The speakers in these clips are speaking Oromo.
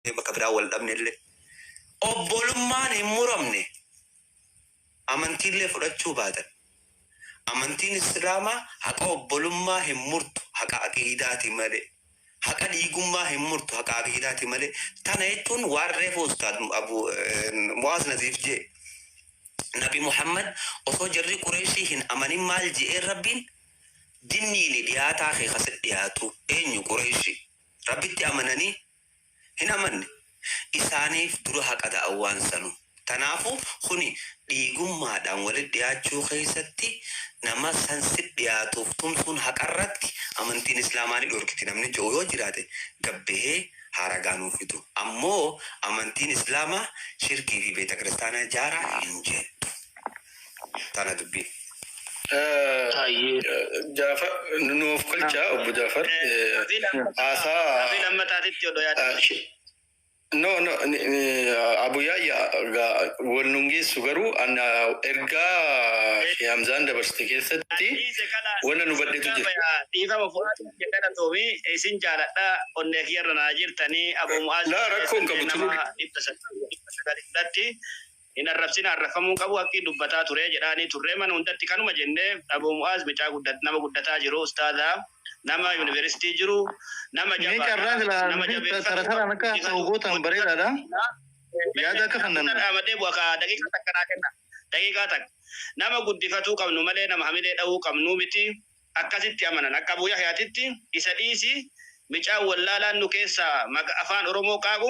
بكبرا والأمن اللي أبولمان همرمني أمانتي اللي فرجوا بعدين أمانتين إسلاما حق أبولما همرت حق عقيداتي مالي حق ديجوما همرت حق عقيداتي مالي تنايتون وارف أستاذ أبو معاذ نزيف جي نبي محمد أصو جري قريشي هن أماني مال جي ربين ديني لدياتا خي خسد دياتو أين قريشي ربي تي أمانني هن أماني إسانيف درو حق أدا أوان سنو تنافو خوني ديجوما دان ولد دياتشو خيستي nama sansit dhiyaatuuf tumsuun haqarratti amantiin islaamaanii dhorkiti namni jiru yoo jiraate gabbee haragaanuu fidu ammoo amantiin islaamaa shirkii fi beeta kiristaanaa jaaraa hin jettu tana dubbii. Jaafar nuuf kolcha obbo Jaafar haasaa lammataatiin yoo yaada. No, Abu Yahya walnungi sugaru an erga Hamzan dabarste keessatti wala nu badhetu jira. Dhiifama fudhatu jedhana toomi isin jaaladha onnee kiyarra naa jirtanii Abu Mu'aaz La rakkoon qabu turu. hin arrabsin arrafamuu qabu haqqii dubbataa ture jedhaanii turree mana hundatti kanuma jennee Abu Mu'aaz bicaa nama guddataa jiru ustaadaa nama university jiru nama jabaa nama jabaa taratara naka sawgotan bareedada yaada ka fannan amade buaka daqiiqa takka kenna daqiiqa takka nama guddifatu qabnu malee nama hamilee dhawuu qabnu miti akkasitti amanan akka Abu Yahyaatitti isa dhiisi bicaa wallaalaan nu keessa afaan Oromoo qaabu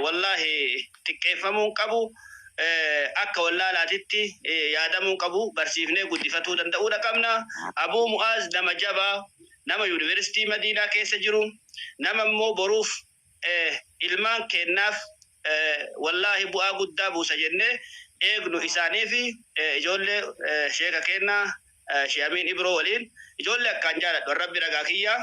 wallahi xiqqeeffamuun qabu akka wallaalaatitti yaadamuun qabu barsiifnee guddifatuu danda'uudha qabna. Abu Mu'aaz nama jabaa nama university Madinaa keessa jiru nama immoo boruuf ilmaan kennaaf wallahi bu'aa guddaa buusa jennee eegnu isaanii fi ijoollee sheeka kennaa Sheekh Amin Ibro waliin ijoollee akkaan jaaladhu rabbi ragaa kiyyaa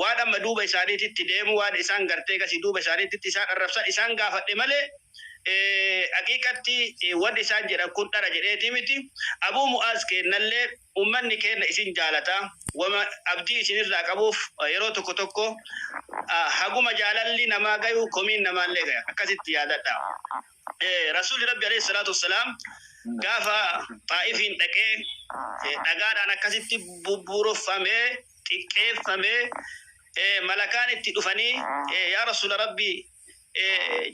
waan amma duuba isaaniititti deemu waan isaan gartee gasii duuba isaaniititti isaan arrabsan isaan gaafadhe malee haqiiqatti wanti isaan jedhan kun dhara jedheeti miti. Abu Mu'aaz kennallee ummanni kenna isin jaalata wama abdii isinirraa qabuuf yeroo tokko tokko haguma jaalalli namaa gayu komiin namaallee gaya akkasitti yaadadha. Rasuulli Rabbi alayhi salaatu wassalaam gaafa Xaa'ifiin dhaqee dhagaadhaan akkasitti bubbuurofamee xiqqeeffamee malakaan itti dhufanii yaa Rasuula Rabbii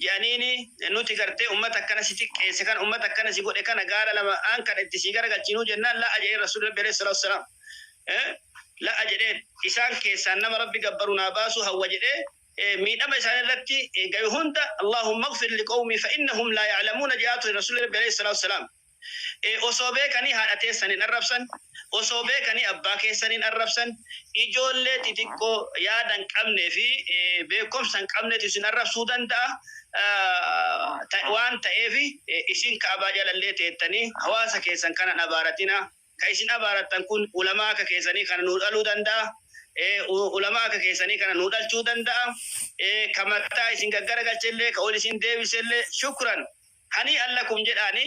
jaaniini nuti gartee ummata akkana si xiqqeesse kan ummata akkana si godhe kana gaara lama aan kan itti si garagalchinu jennaan la ajee Rasuulli Rabbi alayhi salaatu wassalaam la ajee isaan keessaan nama Rabbi gabbaru naa baasu hawwa jedhee miidhama isaan irratti gayu hunda Allahumma ighfir liqawmi fa innahum la ya'lamuna jaatu Rasuulli Rabbi alayhi salaatu wassalaam osoo beekanii haadha teessaniin arrabsan osoo beekanii abbaa keessaniin arrabsan ijoollee xixiqqoo yaadan qabnee fi beekumsan qabneetu isin arrabsuu danda'a waan ta'eef isin kaabaa jalallee teettanii hawaasa keessan kana abaaratina ka isin abaaratan kun ulamaa akka keessanii kana nuu dhaluu danda'a ulamaa akka keessanii kana nuu dhalchuu danda'a kamattaa isin gaggaragalchellee ka ol isin deebisellee shukran hani allakum jedhaani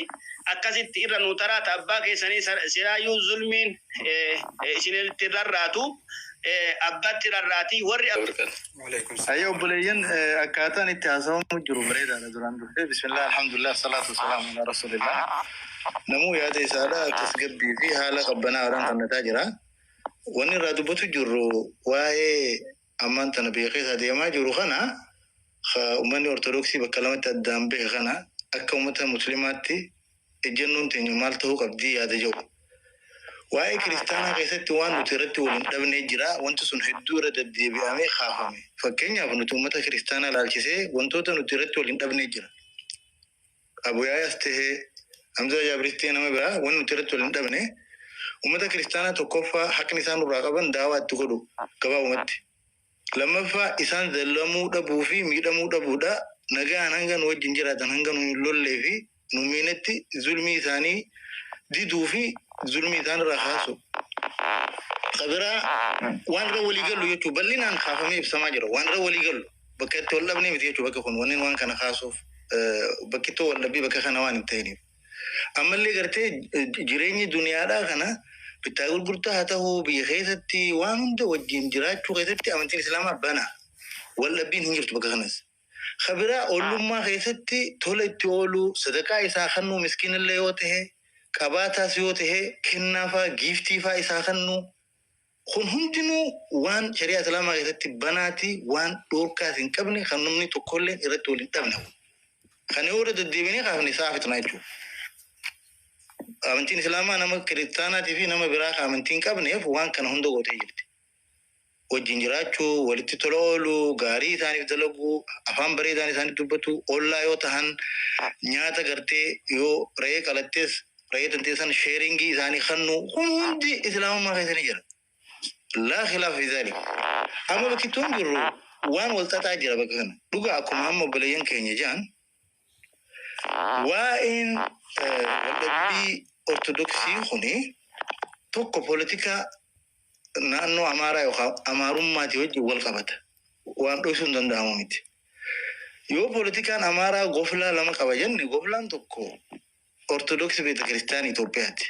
akkasitti irra nu taraata abbaa keessanii siraayyuu zulmiin isinitti rarraatu abbatti rarraati warri ayo buleyan akkaataan itti haasawamu jiru bareedaadha duraan dhufe bismillah alhamdulillah salatu wassalamu ala rasulillah namuu yaada isaadha akkas gabbii fi haala qabbanaadhaan kannataa jira wanni irraa dubbatu jirru waa'ee ammaan tana beekeessa deemaa jiru kana ummanni ortodoksii bakka lamatti addaan beeke kana akka ummata muslimaatti ejjennoon teenya maal ta'uu qabdi yaada jiru. Waa'ee kiristaanaa keessatti waan nuti irratti waliin dhabnee jira wanti sun hedduu irra deddeebi'amee kaafame. Fakkeenyaaf nuti uummata kiristaanaa ilaalchisee wantoota nuti irratti waliin dhabnee jira. Abu Yahyaas tahee Hamzaa Jaabiris tahee nama biraa wanti nuti irratti waliin dhabne uummata kiristaanaa tokkoffaa haqni isaan irraa qaban daawaa itti godhu gabaabumatti. Lammaffaa isaan dallamuu dhabuu fi miidhamuu dhabuudha nagaan hanga nu wajjin jiraatan hanga nu hin lollee fi nu miinetti zulmii isaanii diduu fi zulmii isaan irraa kaasu. Qabiraa waan irra walii gallu jechuun bal'inaan kaafamee ibsamaa jira. Waan irra walii gallu bakka itti wal dhabnee miti jechuudha bakka kun wanni waan kana kaasuuf bakki itti wal dhabbii bakka kana waan hin ta'iniif. Ammallee gartee jireenyi duniyaadhaa kana bittaa gurgurtaa haa ta'uu biyya keessatti waan hunda wajjin jiraachuu keessatti amantiin islaamaa bana wal dhabbiin hin jirtu bakka kanas. خبرة أولما خيستي تولي تولو صدقاء إساخنو مسكين اللي يوته كباتا سيوته كنافا جيفتي فا إساخنو خون هندنو وان شريعة الإسلام خيستي بناتي وان دوركا سنكبني خنمني تقولي إرتولي تبنو خنيورة الديبيني خافني صافت نايجو أمنتين إسلاما نما كريستانا تفي نما براخ أمنتين كابني وان كان هندو غوتي جلتي وجنجراچو ولتي تلولو غاري ثاني دلغو افام بري ثاني ثاني دبتو اولا يو تهان نياتا غرتي يو ري كالتيس ري تنتيسن شيرينغي ثاني خنو هندي إسلام ما خيسني جرا لا خلاف في ذلك أما بكتون جرو وان ولتتا جرا بكنا دوغا أكو مهمة بلين كيني جان وإن ولدبي أرثوذكسي خوني توكو بوليتيكا نانو أمارا يوخا أمارم ما تيوجي والقبت وان دوسون دندامو ميتي يو بوليتيكان أمارا غفلا لما قبجن غفلان توكو أرثوذكس بيت كريستاني توبيات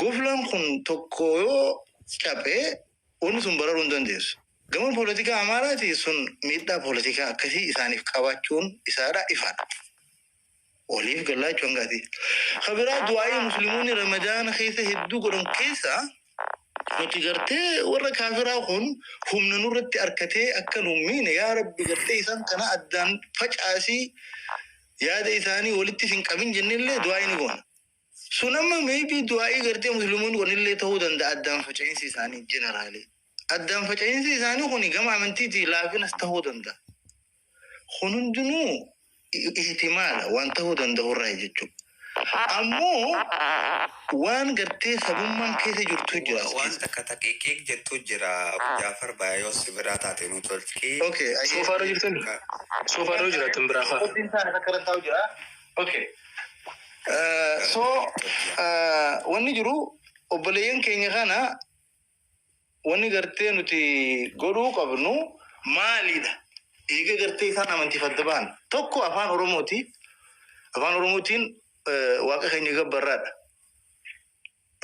غفلان خون توكو يو شابي ونسون برارون دنديس غمان بوليتيكا أمارا تي سون ميدا بوليتيكا كسي إساني قباچون إسارا إفان وليف قلا چونغاتي خبرات دعاء مسلمون رمضان خيسه هدو قرن كيسا متجرتي ورا كافرا خون هم نورتي أركتي أكلوا مين يا رب جرتي إنسان كنا أدان فجأسي يا ده إنساني ولدتي سين كمين جنين له دعاء نقول سنما ميبي دعاء جرتي مسلمون ونيل له تهود أدان فجأين سيساني جنرالي أدان فجأين سيساني خوني جماعة من تيجي لكن استهود أندا خونن جنو احتمال وان تهود أندا هو رايجتو أمو وان قرتي سبمان كيسي جرتو جرا وان تكتكيك جتو جرا جعفر بايو سبراتا تنو تلكي اوكي سوفارو جرتن سوفارو جرتن براخا اوكي واني جرو وبلين كيني خانا واني قرتي نتي قرو قبنو مالي ده إيجا قرتي ثانا من تفدبان توكو أفان أوروموتين واقع خيني قبراد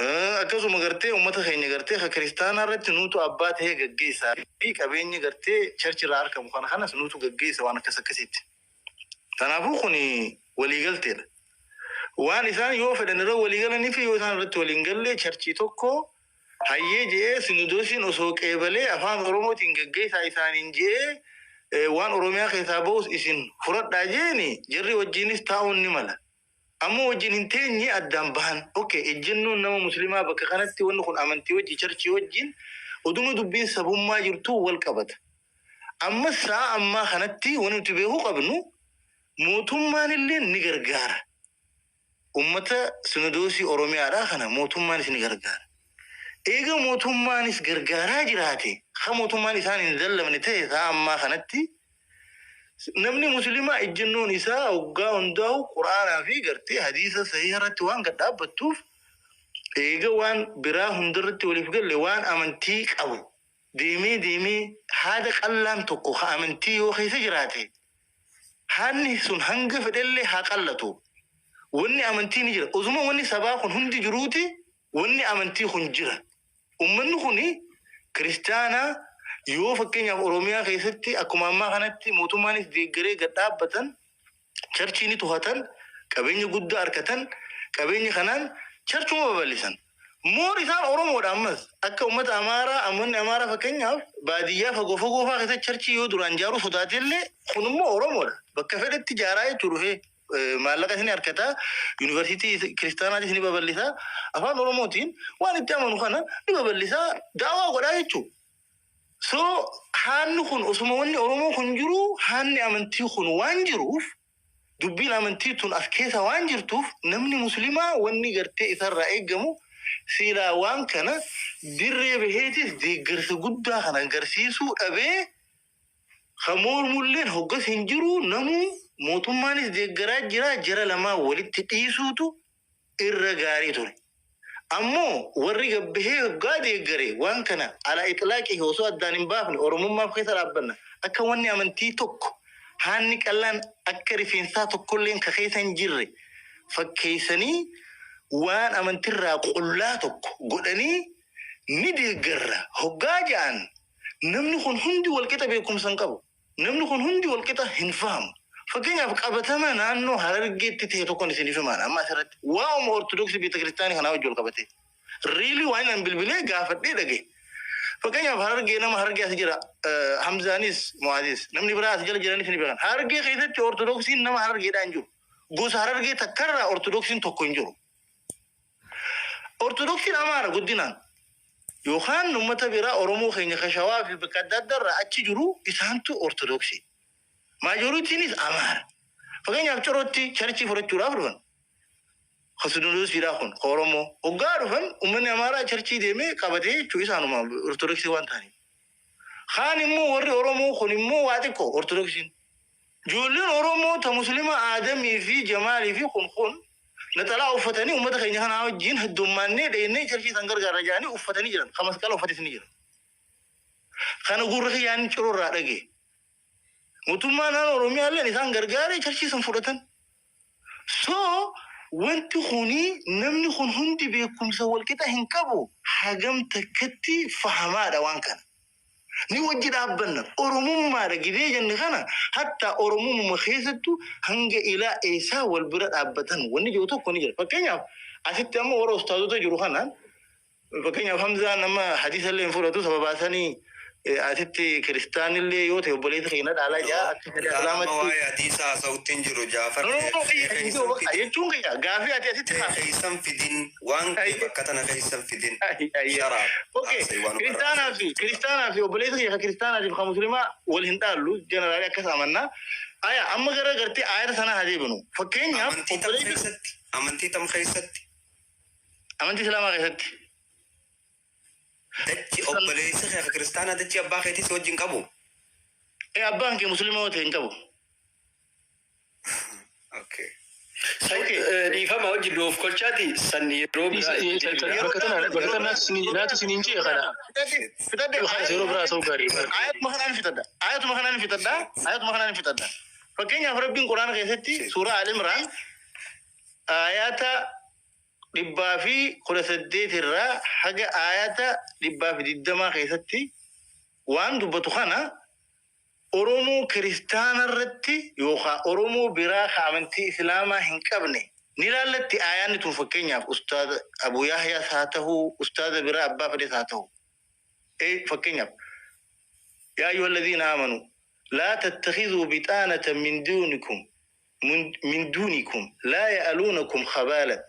أكاسو مغرتي أمتا خيني قرتي خكريستانا رت نوتو أبات هي قجيسا بيك أبيني قرتي شرش راركا مخانا خانا سنوتو قجيسا وانا كسكسيت تنافو خوني ولي قلتي وان إسان يوفد أن رو ولي قلني في يوسان رت ولي قلي شرشي توكو هاي جي سندوسين أسوك إبالي أفان أوروموتين قجيسا إسان إنجي وان أوروميا خيسابوس إسين فرد داجيني جري وجينيس تاون نمالا أما وجين تاني أدام بهان أوكي الجنون نما مسلمة بك خانتي ونخون أمنتي وجي شرشي وجين ودوم دبين سبوم ما يرتو والكبت أما الساعة أما خانتي ونتبهو قبنو موتم مان اللي نغرغار أمتا سندوسي أوروميا راخنا موتم مان نغرغار إيغا موتم مان غرغارا جراتي خموتم مان إسان انزل من تيه ساعة أما خانتي نمني مسلمة الجنون إساء وقا هنداو قرآن في قرتي حديثة صحيحة وان قد أبتوف إيقا وان برا هندرت ولفقل لوان أمنتيك أبو ديمي هذا قلام تقو أمنتي وخي سجراتي هاني سن هنگ فدل هاقلتو واني أمنتي نجر أزما واني سباق هندي جروتي واني أمنتي خنجر أمن خني كريستانا yoo fakkeenyaaf Oromiyaa keessatti akkuma ammaa kanatti mootummaanis deeggaree gad dhaabbatan charchiini tuhatan qabeenya guddaa argatan qabeenya kanaan charchuma babal'isan moor isaan Oromoodha ammas akka uummata Amaaraa ammanni Amaaraa fakkeenyaaf baadiyyaa fagoo fagoo keessatti charchii yoo duraan jaaruu sodaatellee kunimmoo Oromoodha bakka fedhetti jaaraa jechuudha dhufee maallaqa isin argata yuunivarsiitii kiristaanaatis ni babal'isa afaan Oromootiin waan itti amanu kana ni babal'isa daawaa godhaa jechuudha. So hannu kun osuma wanni Oromoo kun jiru hanni amantii kun waan jiruuf dubbiin amantii tun as keessa waan jirtuuf namni muslimaa wanni gartee isarraa eegamu siilaa waan kana dirree baheetis deeggarsa guddaa kana agarsiisuu dhabee hamoor mulleen hoggas hin jiru namu mootummaanis deeggaraa jira lamaa walitti dhiisuutu irra gaarii ture. أمو ورّي به قادي يجري وان كان على إطلاقه وصو الدانين بافن أورموما في خيسر أبنا أكواني أمنتي توك هاني كلان أكري في إنساتو كلين كخيسان جري فكيساني وان أمنتي راقلاتك قلني ندي قرر هقاجان نمني خون هندي والكتاب يكم سنقبو namni kun hundi wal qixa hin faamu. Fakkeenyaaf qabatamaan naannoo Harargeetti ta'e tokkoon isiniif himaan amma asirratti waa'uma ortodoksii beeta kiristaanii kanaa wajjin wal qabate. Riilii waan an bilbilee gaafadhee dhage. Fakkeenyaaf Harargee nama Harargee as jira Hamzaanis Mu'aazis namni biraa as jala jiranis ni beekan. Harargee keessatti ortodoksiin nama Harargeedhaan jiru. Gosa Harargee takkarraa ortodoksiin tokko hin jiru. Ortodoksiin Amaara guddinaan yookaan uummata biraa Oromoo keenya Kashawaa fi bakka adda addaarraa achi jiru isaantu ortodoksii. Maajoritiinis Amaara. Fakkeenyaaf Corootti charchii fudhachuudhaaf dhufan. Kasunuus fidaa kun Oromoo. Hoggaa dhufan uummanni Amaaraa charchii deemee qabatee jechuu isaanuma ortodoksii waan ta'aniif. Kaan immoo warri Oromoo kun immoo waa xiqqoo ortodoksiin. Ijoolleen Oromoo ta Musliima Aadamii fi Jamaalii fi kun naxalaa uffatanii uummata keenya kanaa wajjin heddummaannee dheennee charchii san gargaarra jedhanii uffatanii jiran. Kan masqala uffatis ni jiran. Kana gurra kiyyaan cirurraa dhagee. Mootummaan naannoo Oromiyaalleen isaan gargaaree charchii san fudhatan. So wanti kuni namni kun hundi beekumsa walqixa hin qabu hagam takkatti fahamaadha waan kana. Ni wajji dhaabbanna Oromummaadha gidee jenne kana hatta Oromummaa keessattu hanga ilaa eessaa wal bira dhaabbatan wanni jiru tokko ni jira. Fakkeenyaaf asitti amma warra ustaazota jiru kanaan fakkeenyaaf Hamzaan nama hadiisa illee hin fudhatu sababaasanii asitti kiristaanillee yoo ta'e obboleessa keenya dhaalaa jaa akka islaamatti waa'ee hadiisaa haasa'uutti hin jiru Jaafar jechuun kiyya gaafii ati asitti keessan fidin waan bakka tana keessan fidin kiristaanaa fi obboleessa keenya kiristaanaa fi musliimaa wal hin dhaallu jeneraalii akkas amannaa aya amma gara gartee aayata sana haa deebinu fakkeenyaaf amantii tam keessatti amantii islaamaa keessatti dachi obboleessa keenya kiristaanaa dachi abbaa keetis wajjin qabu. Abbaan kee musliima yoo ta'e hin qabu. Okay. Dhiifama wajjin doof kolchaati san yeroo bakka naatu siniin jee kana. Yeroo biraa ta'uu gaarii. Ayatuma kanaan fitadha. Fakkeenyaaf Rabbiin Quraana keessatti suuraa Al-Imraan ayata dhibbaa fi 18 irraa haga ayata dhibbaa fi 20 keessatti waan dubbatu kana Oromoo kiristaana irratti yookaan Oromoo biraa amantii islaamaa hin qabne ni laallatti ayaanni tun fakkeenyaaf ustaada Abu Yahyaa haa ta'uu ustaada biraa abbaa fedhes haa ta'uu fakkeenyaaf yaa ayyuhalladhiina aamanuu laa tattakhidhuu bixaanatan min duunikum لا يألونكم خبالا